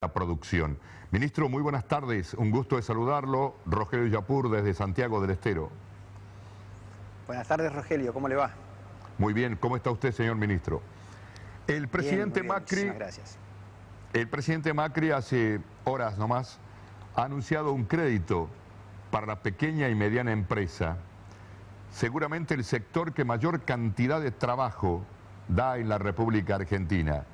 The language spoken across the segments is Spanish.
la producción. Ministro, muy buenas tardes, un gusto de saludarlo. Rogelio Yapur desde Santiago del Estero. Buenas tardes, Rogelio, ¿cómo le va? Muy bien, ¿cómo está usted, señor ministro? El presidente Bien, Macri, gracias. el presidente Macri hace horas nomás ha anunciado un crédito para la pequeña y mediana empresa, seguramente el sector que mayor cantidad de trabajo da en la República Argentina.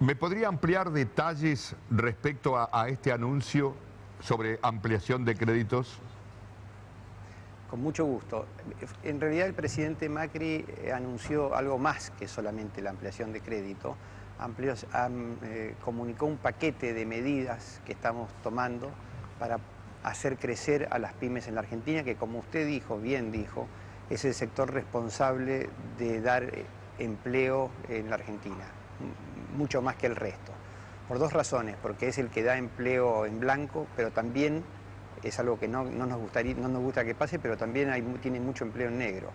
¿Me podría ampliar detalles respecto a este anuncio sobre ampliación de créditos? Con mucho gusto. En realidad el presidente Macri anunció algo más que solamente la ampliación de crédito. Comunicó un paquete de medidas que estamos tomando para hacer crecer a las pymes en la Argentina, que como usted dijo, bien dijo, es el sector responsable de dar empleo en la Argentina, mucho más que el resto. Por dos razones, porque es el que da empleo en blanco, pero también es algo que no nos gusta que pase, pero también tiene mucho empleo en negro.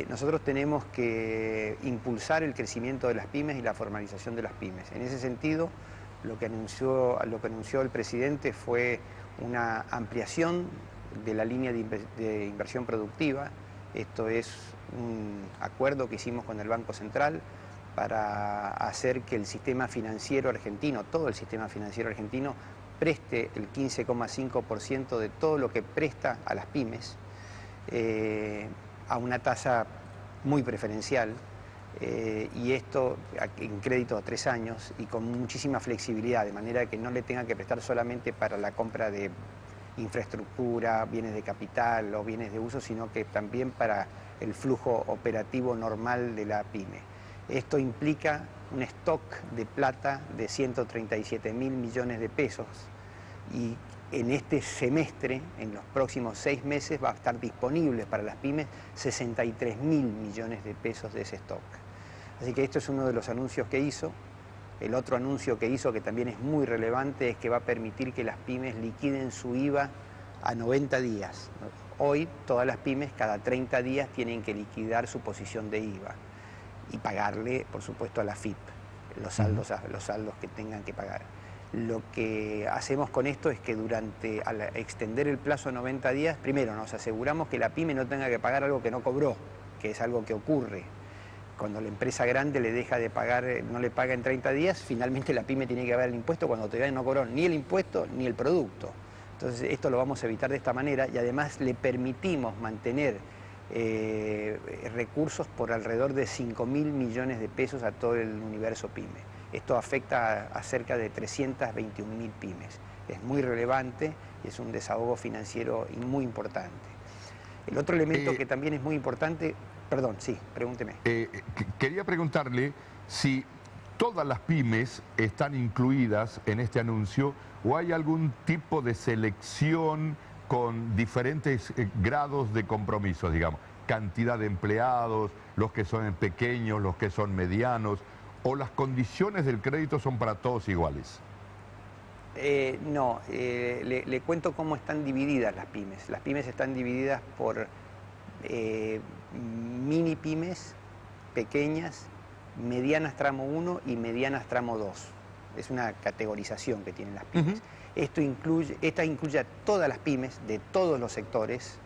Nosotros tenemos que impulsar el crecimiento de las pymes y la formalización de las pymes. En ese sentido, lo que anunció el presidente fue una ampliación de la línea de inversión productiva. Esto es un acuerdo que hicimos con el Banco Central para hacer que el sistema financiero argentino, todo el sistema financiero argentino, preste el 15,5% de todo lo que presta a las pymes a una tasa muy preferencial, y esto en crédito a 3 años y con muchísima flexibilidad, de manera que no le tengan que prestar solamente para la compra de infraestructura, bienes de capital o bienes de uso, sino que también para el flujo operativo normal de la pyme. Esto implica un stock de plata de 137.000 millones de pesos y en este semestre, en los próximos 6 meses, va a estar disponible para las pymes 63.000 millones de pesos de ese stock. Así que esto es uno de los anuncios que hizo. El otro anuncio que hizo, que también es muy relevante, es que va a permitir que las pymes liquiden su IVA a 90 días. Hoy todas las pymes cada 30 días tienen que liquidar su posición de IVA y pagarle, por supuesto, a la FIP los saldos que tengan que pagar. Lo que hacemos con esto es que al extender el plazo a 90 días, primero nos aseguramos que la pyme no tenga que pagar algo que no cobró, que es algo que ocurre. Cuando la empresa grande le deja de pagar, no le paga en 30 días, finalmente la pyme tiene que pagar el impuesto cuando todavía no cobró ni el impuesto ni el producto. Entonces esto lo vamos a evitar de esta manera y además le permitimos mantener recursos por alrededor de 5.000 millones de pesos a todo el universo pyme. Esto afecta a cerca de 321.000 pymes. Es muy relevante y es un desahogo financiero muy importante. El otro elemento que también es muy importante... Perdón, sí, pregúnteme. Quería preguntarle si todas las pymes están incluidas en este anuncio o hay algún tipo de selección con diferentes grados de compromisos, digamos, cantidad de empleados, los que son pequeños, los que son medianos, o las condiciones del crédito son para todos iguales. No, le cuento cómo están divididas las pymes. Las pymes están divididas por mini pymes, pequeñas, medianas tramo 1 y medianas tramo 2. Es una categorización que tienen las pymes. Esta incluye a todas las pymes de todos los sectores,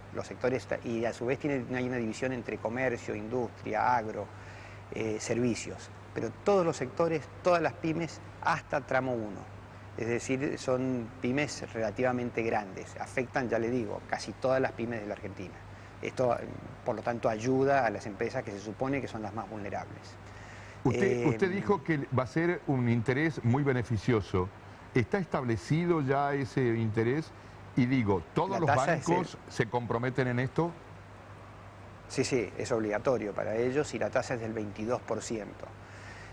y a su vez hay una división entre comercio, industria, agro, servicios. Pero todos los sectores, todas las pymes, hasta tramo 1. Es decir, son pymes relativamente grandes. Afectan, ya le digo, casi todas las pymes de la Argentina. Esto, por lo tanto, ayuda a las empresas que se supone que son las más vulnerables. Usted dijo que va a ser un interés muy beneficioso. ¿Está establecido ya ese interés? Y digo, ¿todos los bancos se comprometen en esto? Sí, es obligatorio para ellos y la tasa es del 22%.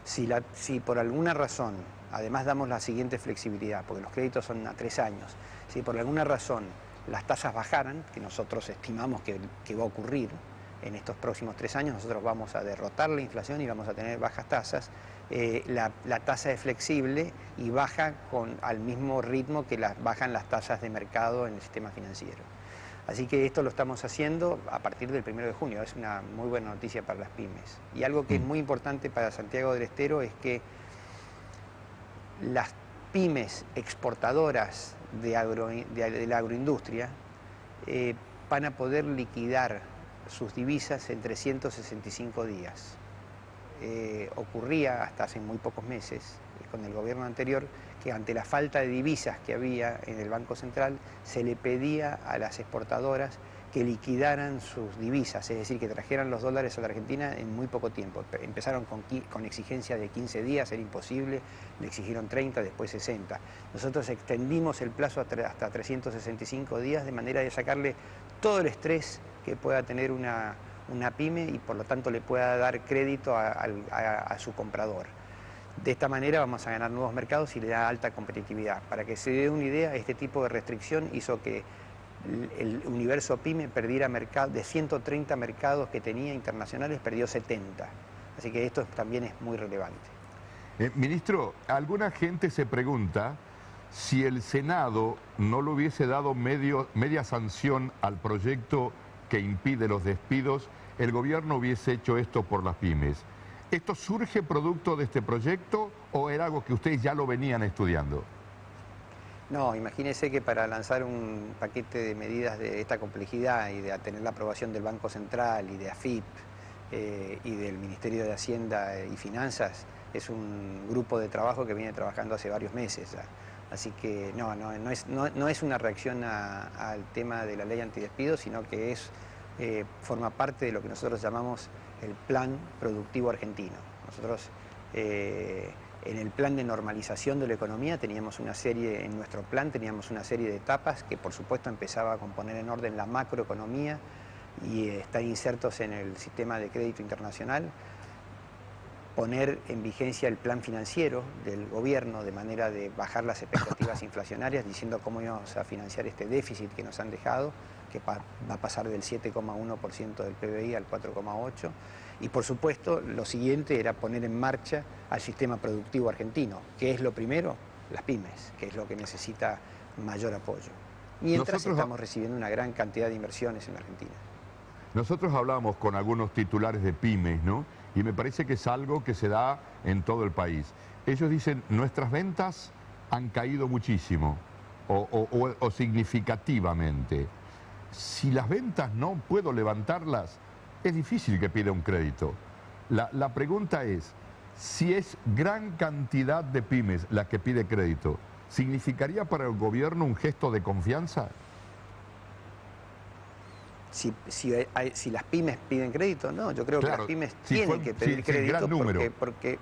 Si por alguna razón, además damos la siguiente flexibilidad, porque los créditos son a 3 años, si por alguna razón las tasas bajaran, que nosotros estimamos que va a ocurrir en estos próximos 3 años, nosotros vamos a derrotar la inflación y vamos a tener bajas tasas, la tasa es flexible y baja al mismo ritmo que bajan las tasas de mercado en el sistema financiero. Así que esto lo estamos haciendo a partir del 1 de junio, es una muy buena noticia para las pymes. Y algo que es muy importante para Santiago del Estero es que las pymes exportadoras de la agroindustria van a poder liquidar sus divisas en 365 días. Ocurría hasta hace muy pocos meses, con el gobierno anterior, que ante la falta de divisas que había en el Banco Central, se le pedía a las exportadoras que liquidaran sus divisas, es decir, que trajeran los dólares a la Argentina en muy poco tiempo. Empezaron con exigencia de 15 días, era imposible, le exigieron 30, después 60. Nosotros extendimos el plazo hasta 365 días de manera de sacarle todo el estrés que pueda tener una pyme y por lo tanto le pueda dar crédito a su comprador. De esta manera vamos a ganar nuevos mercados y le da alta competitividad. Para que se dé una idea, este tipo de restricción hizo que el universo pyme perdiera mercado, de 130 mercados que tenía internacionales, perdió 70. Así que esto también es muy relevante. Ministro, alguna gente se pregunta si el Senado no le hubiese dado media sanción al proyecto que impide los despidos, el gobierno hubiese hecho esto por las pymes. ¿Esto surge producto de este proyecto o era algo que ustedes ya lo venían estudiando? No, imagínese que para lanzar un paquete de medidas de esta complejidad y de tener la aprobación del Banco Central y de AFIP y del Ministerio de Hacienda y Finanzas, es un grupo de trabajo que viene trabajando hace varios meses ya. Así que no es una reacción al tema de la ley antidespido, sino que forma parte de lo que nosotros llamamos el Plan Productivo Argentino. Nosotros en el plan de normalización de la economía en nuestro plan teníamos una serie de etapas que por supuesto empezaba con poner en orden la macroeconomía y estar insertos en el sistema de crédito internacional, poner en vigencia el plan financiero del gobierno de manera de bajar las expectativas inflacionarias, diciendo cómo íbamos a financiar este déficit que nos han dejado, que va a pasar del 7,1% del PBI al 4,8%. Y por supuesto, lo siguiente era poner en marcha al sistema productivo argentino. ¿Qué es lo primero? Las pymes, que es lo que necesita mayor apoyo. Mientras estamos recibiendo una gran cantidad de inversiones en la Argentina. Nosotros hablamos con algunos titulares de pymes, ¿no? Y me parece que es algo que se da en todo el país. Ellos dicen, nuestras ventas han caído muchísimo o significativamente. Si las ventas no puedo levantarlas, es difícil que pida un crédito. La pregunta es, si es gran cantidad de pymes la que pide crédito, ¿significaría para el gobierno un gesto de confianza? Si las pymes piden crédito, no, yo creo que las pymes tienen que pedir crédito porque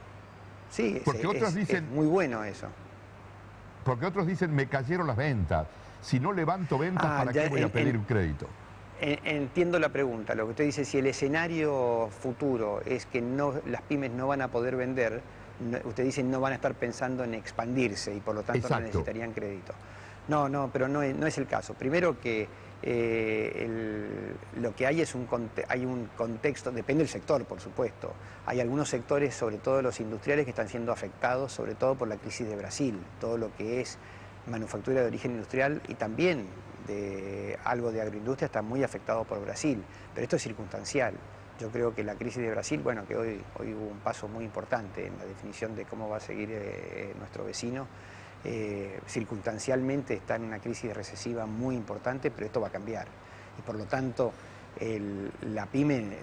otros dicen, es muy bueno eso. Porque otros dicen, me cayeron las ventas. Si no levanto ventas, ¿para qué voy a pedir un crédito? Entiendo la pregunta. Lo que usted dice, si el escenario futuro es que las pymes no van a poder vender, usted dice no van a estar pensando en expandirse y por lo tanto no necesitarían crédito. No, pero no es el caso. Primero que lo que hay es un contexto, depende del sector, por supuesto. Hay algunos sectores, sobre todo los industriales, que están siendo afectados, sobre todo por la crisis de Brasil, todo lo que es manufactura de origen industrial y también algo de agroindustria está muy afectado por Brasil, pero esto es circunstancial. Yo creo que la crisis de Brasil, bueno, que hoy hubo un paso muy importante en la definición de cómo va a seguir nuestro vecino, circunstancialmente está en una crisis recesiva muy importante, pero esto va a cambiar. Y por lo tanto, la pyme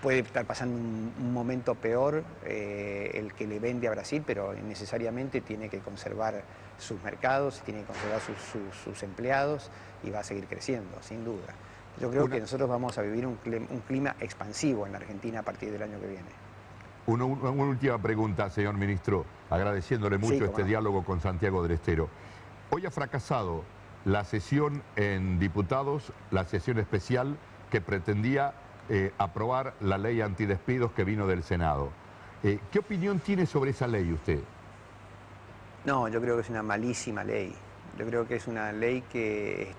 puede estar pasando un momento peor el que le vende a Brasil, pero necesariamente tiene que conservar sus mercados, tiene que conservar sus empleados y va a seguir creciendo, sin duda. Yo creo que nosotros vamos a vivir un clima expansivo en la Argentina a partir del año que viene. Una última pregunta, señor ministro, agradeciéndole mucho diálogo con Santiago del Estero. Hoy ha fracasado la sesión en diputados, la sesión especial que pretendía aprobar la ley antidespidos que vino del Senado. ¿Qué opinión tiene sobre esa ley usted? No, yo creo que es una malísima ley. Yo creo que es una ley que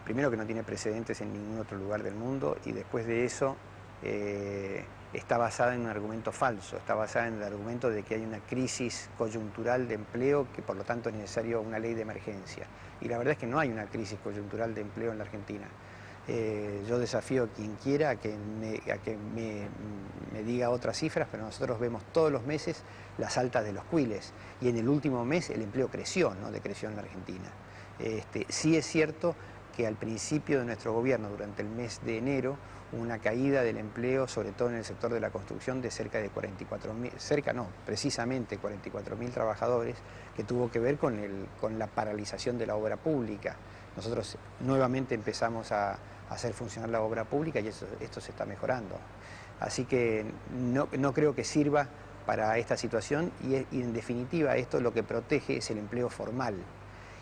primero que no tiene precedentes en ningún otro lugar del mundo y después de eso está basada en un argumento falso, está basada en el argumento de que hay una crisis coyuntural de empleo que por lo tanto es necesario una ley de emergencia. Y la verdad es que no hay una crisis coyuntural de empleo en la Argentina. Yo desafío a quien quiera a que me diga otras cifras, pero nosotros vemos todos los meses las altas de los cuiles y en el último mes el empleo creció, no decreció en la Argentina. Sí es cierto que al principio de nuestro gobierno, durante el mes de enero, una caída del empleo, sobre todo en el sector de la construcción, de cerca de 44.000, precisamente 44.000 trabajadores, que tuvo que ver con la paralización de la obra pública. Nosotros nuevamente empezamos a hacer funcionar la obra pública y esto se está mejorando. Así que no creo que sirva para esta situación y en definitiva esto lo que protege es el empleo formal.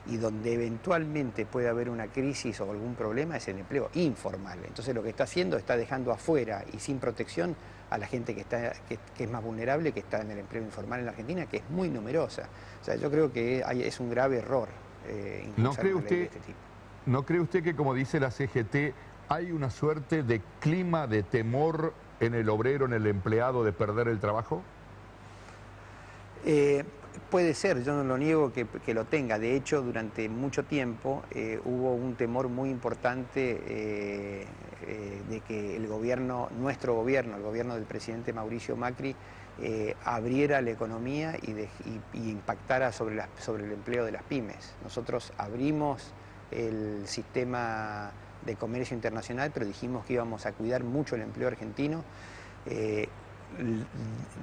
Y donde eventualmente puede haber una crisis o algún problema es el empleo informal. Entonces lo que está haciendo está dejando afuera y sin protección a la gente que es más vulnerable, que está en el empleo informal en la Argentina, que es muy numerosa. O sea, yo creo que es un grave error impulsar una ley de este tipo. ¿No cree usted que, como dice la CGT, hay una suerte de clima de temor en el obrero, en el empleado, de perder el trabajo? Puede ser, yo no lo niego que lo tenga. De hecho, durante mucho tiempo hubo un temor muy importante de que el gobierno, nuestro gobierno, el gobierno del presidente Mauricio Macri, abriera la economía y impactara sobre el empleo de las pymes. Nosotros abrimos el sistema de comercio internacional, pero dijimos que íbamos a cuidar mucho el empleo argentino.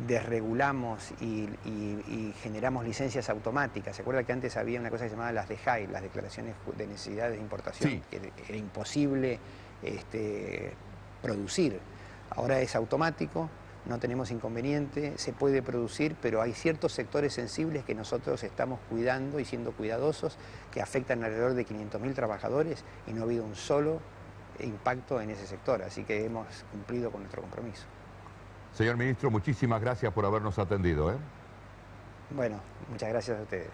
Desregulamos y generamos licencias automáticas. ¿Se acuerda que antes había una cosa que se llamaba las DEJAI, las declaraciones de necesidades de importación? Sí. Que era imposible producir. Ahora es automático, no tenemos inconveniente, se puede producir, pero hay ciertos sectores sensibles que nosotros estamos cuidando y siendo cuidadosos, que afectan alrededor de 500.000 trabajadores y no ha habido un solo impacto en ese sector, así que hemos cumplido con nuestro compromiso. Señor ministro, muchísimas gracias por habernos atendido. Bueno, muchas gracias a ustedes.